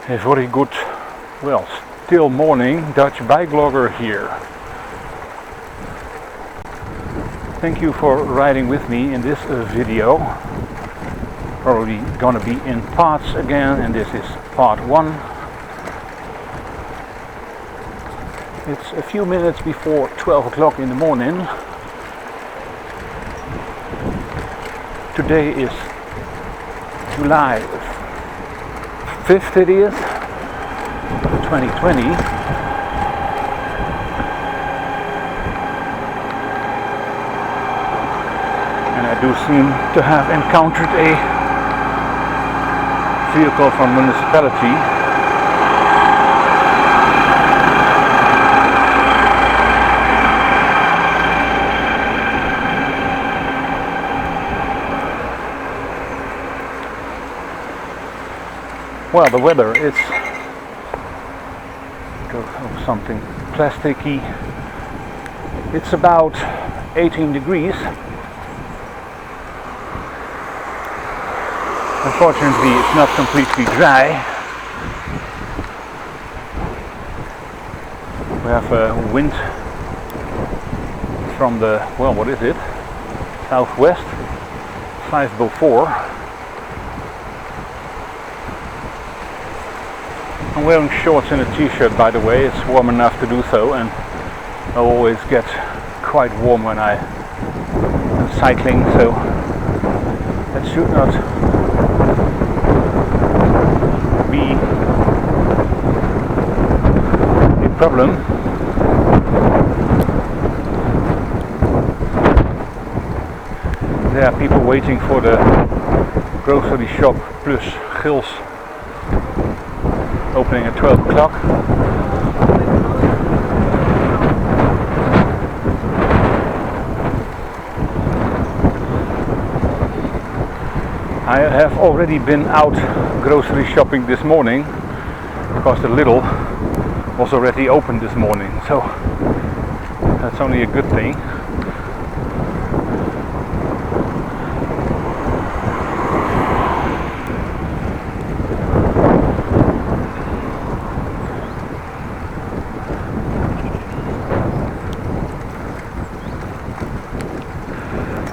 A very good, well, still morning Dutch bike blogger here. Thank you for riding with me in this video. Probably gonna be in parts again, and this is part 1. It's a few minutes before 12 o'clock in the morning. Today is July 5th, it is, 2020. And I do seem to have encountered a vehicle from municipality. Well, the weather, it's something plasticky. It's about 18 degrees. Unfortunately, it's not completely dry. We have a wind from the, well, what is it? Southwest, 504. I'm wearing shorts and a t-shirt, by the way. It's warm enough to do so, and I always get quite warm when I am cycling, so that should not be a problem. There are people waiting for the grocery shop plus Gils opening at 12 o'clock. I have already been out grocery shopping this morning because the Lidl was already open this morning, so that's only a good thing.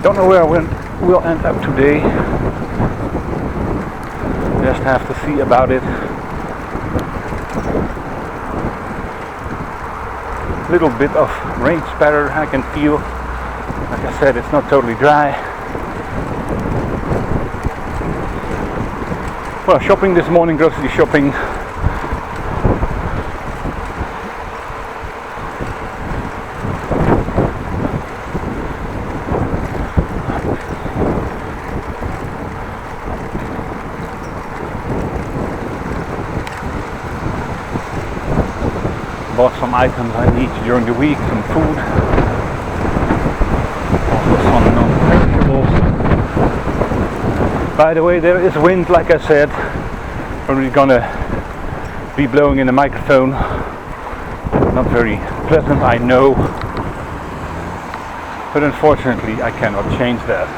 Don't know where we'll end up today. Just have to see about it. Little bit of rain spatter I can feel. Like I said, it's not totally dry. Well, shopping this morning, grocery shopping. Bought some items I need during the week, some food, also some non-perishables. By the way, there is wind, like I said. Probably gonna be blowing in the microphone. Not very pleasant, I know, but unfortunately I cannot change that.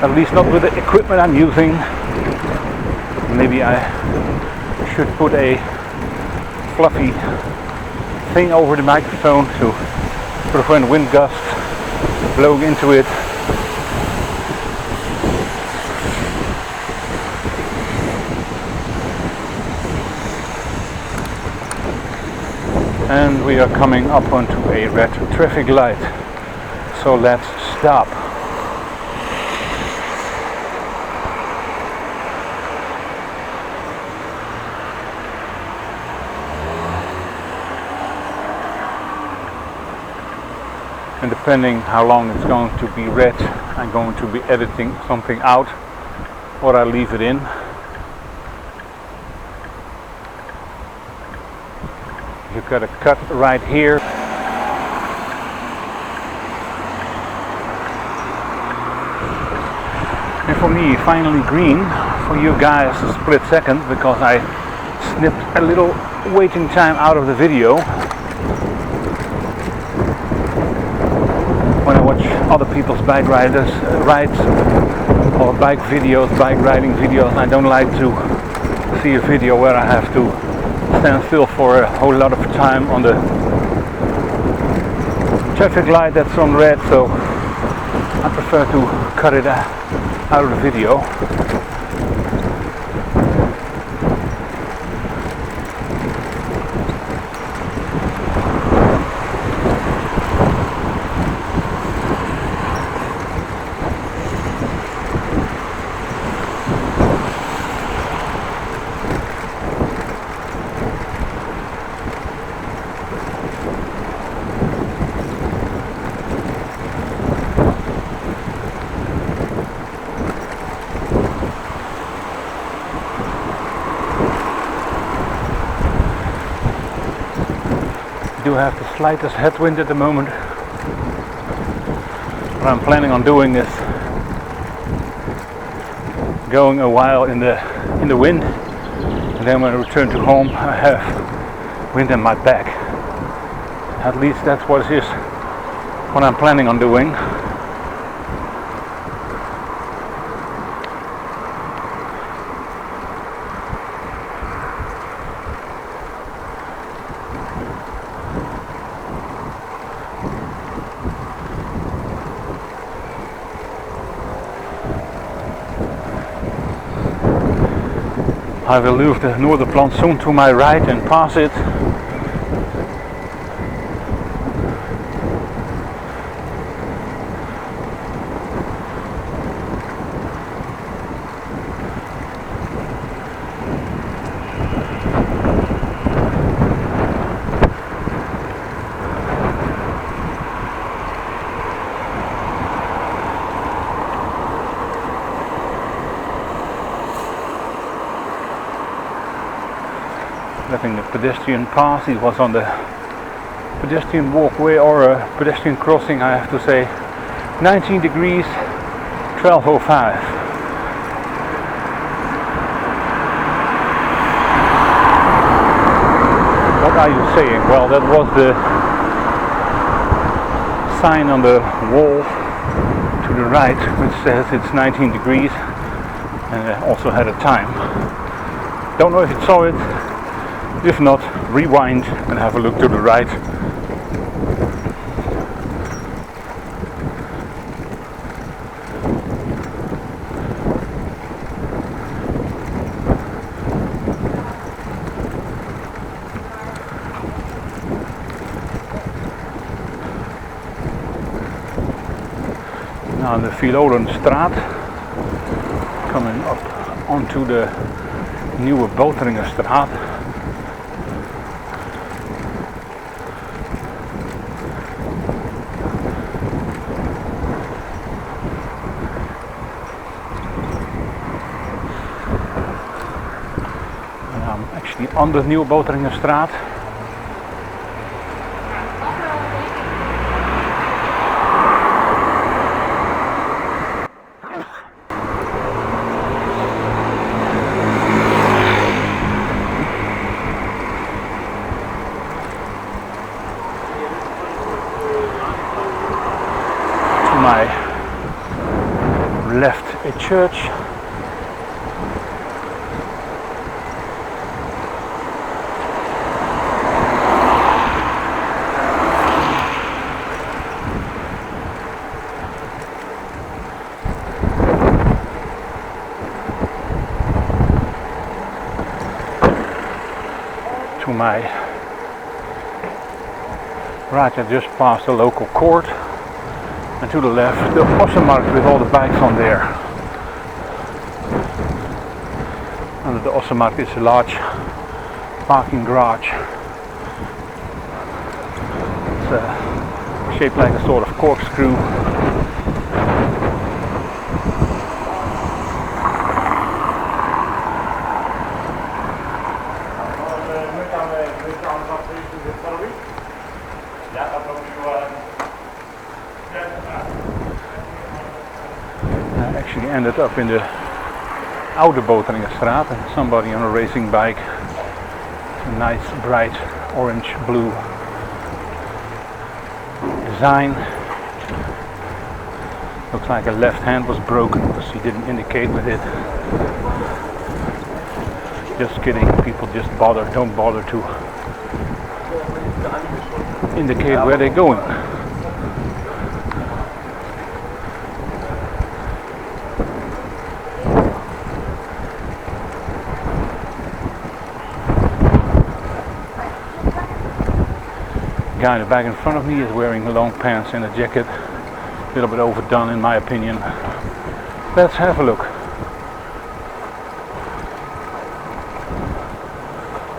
At least not with the equipment I'm using. Maybe I should put a fluffy thing over the microphone to prevent wind gusts blowing into it. And we are coming up onto a red traffic light, so let's stop. And depending how long it's going to be red, I'm going to be editing something out, or I leave it in. You've got a cut right here. And for me, finally green. For you guys, a split second, because I snipped a little waiting time out of the video. When I was watch other people's bike rides or bike riding videos. I don't like to see a video where I have to stand still for a whole lot of time on the traffic light that's on red, so I prefer to cut it out of the video. I do have the slightest headwind at the moment. What I'm planning on doing is going a while in the wind, and then when I return to home I have wind in my back. At least that's what I'm planning on doing. I will leave the Noorderplantsoen to my right and pass it. Letting the pedestrian pass. He was on the pedestrian walkway or a pedestrian crossing, I have to say. 19 degrees, 12:05. What are you saying? Well, that was the sign on the wall to the right which says it's 19 degrees, and it also had a time. Don't know if you saw it. If not, rewind and have a look to the right. Now the Voormalig coming up onto the nieuwe Boteringstraat. On de nieuwe Boteringstraat. To my left, a church. To my right, I just passed the local court, and to the left the Ossenmarkt with all the bikes on there. Under the Ossenmarkt is a large parking garage. It's shaped like a sort of corkscrew. Actually ended up in the oude Boteringstraat, and somebody on a racing bike. It's a nice bright orange blue design. Looks like a left hand was broken because he didn't indicate with it. Just kidding, people just don't bother to indicate where they're going. The guy in the back in front of me is wearing long pants and a jacket. A little bit overdone in my opinion. Let's have a look.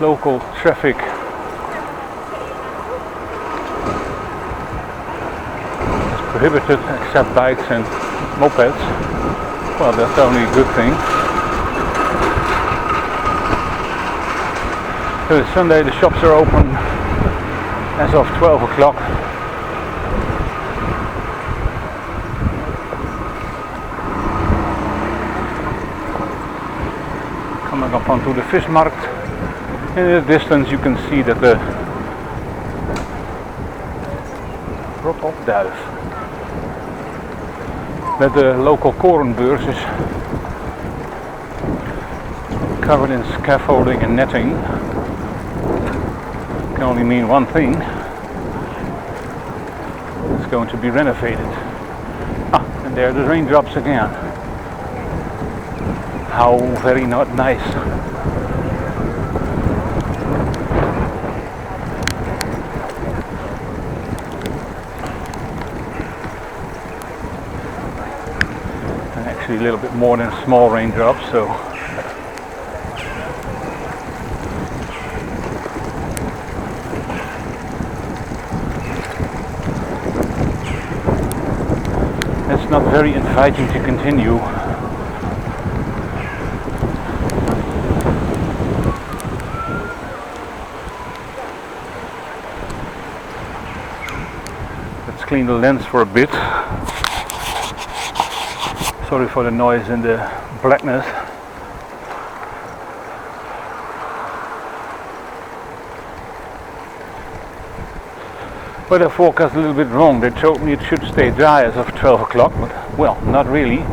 Local traffic. It's prohibited except bikes and mopeds. Well, that's only a good thing. So it's Sunday, the shops are open as of 12 o'clock. Coming up onto the fish market. In the distance you can see that the Duif, that the local Korenbeurs is covered in scaffolding and netting. Can only mean one thing. It's going to be renovated. And there the raindrops again. How very not nice. And actually a little bit more than small raindrops, so it's not very inviting to continue. Let's clean the lens for a bit. Sorry for the noise and the blackness. Weather forecast a little bit wrong. They told me it should stay dry as of 12 o'clock, but well, not really.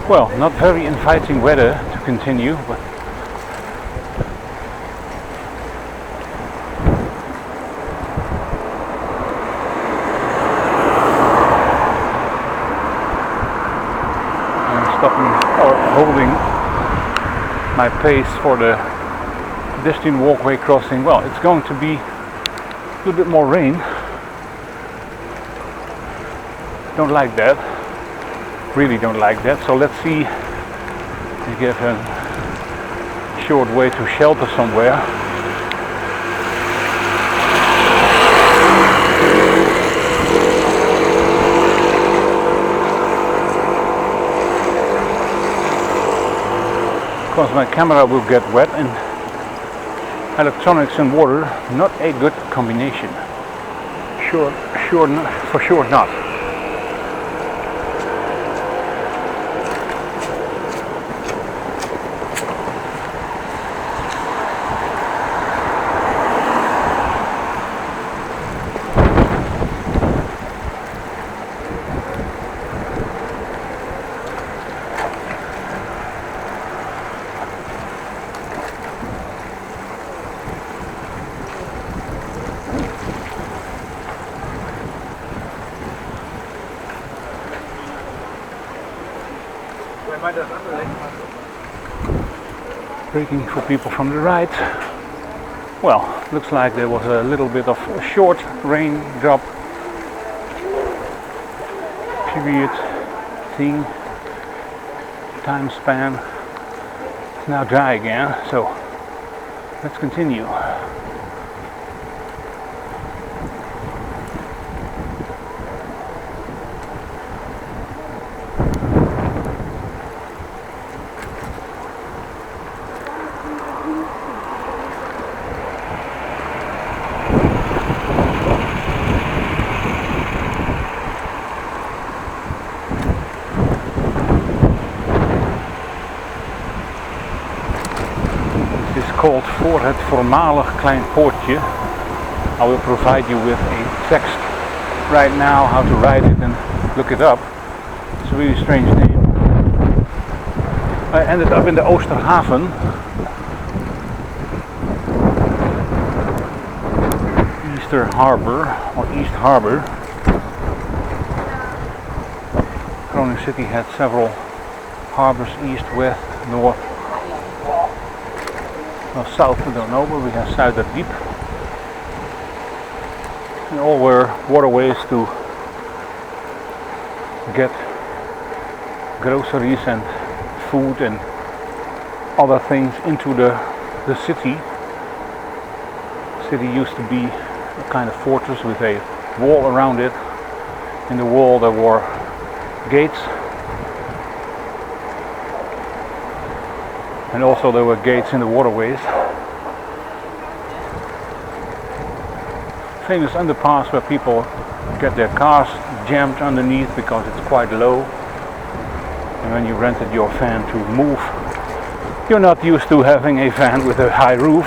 Well, not very inviting weather to continue, but I'm stopping or holding my pace for the pedestrian walkway crossing. Well, it's going to be a little bit more rain. Don't like that. Really don't like that, so let's see if we get a short way to shelter somewhere. Of course my camera will get wet, and electronics and water, not a good combination. For sure not. Braking for people from the right. Well, looks like there was a little bit of a short raindrop period thing, time span. It's now dry again, so let's continue. Called Voor het Voormalig Klein Poortje. I will provide you with a text right now how to write it and look it up. It's a really strange name. I ended up in the Oosterhaven. Easter Harbor or East Harbor. Groningen City had several harbors, east, west, north. Well, south we don't know, but we have Zuiderdiep. And all were waterways to get groceries and food and other things into the city. The city used to be a kind of fortress with a wall around it. In the wall there were gates. And also there were gates in the waterways. Famous underpass where people get their cars jammed underneath because it's quite low. And when you rented your van to move, you're not used to having a van with a high roof.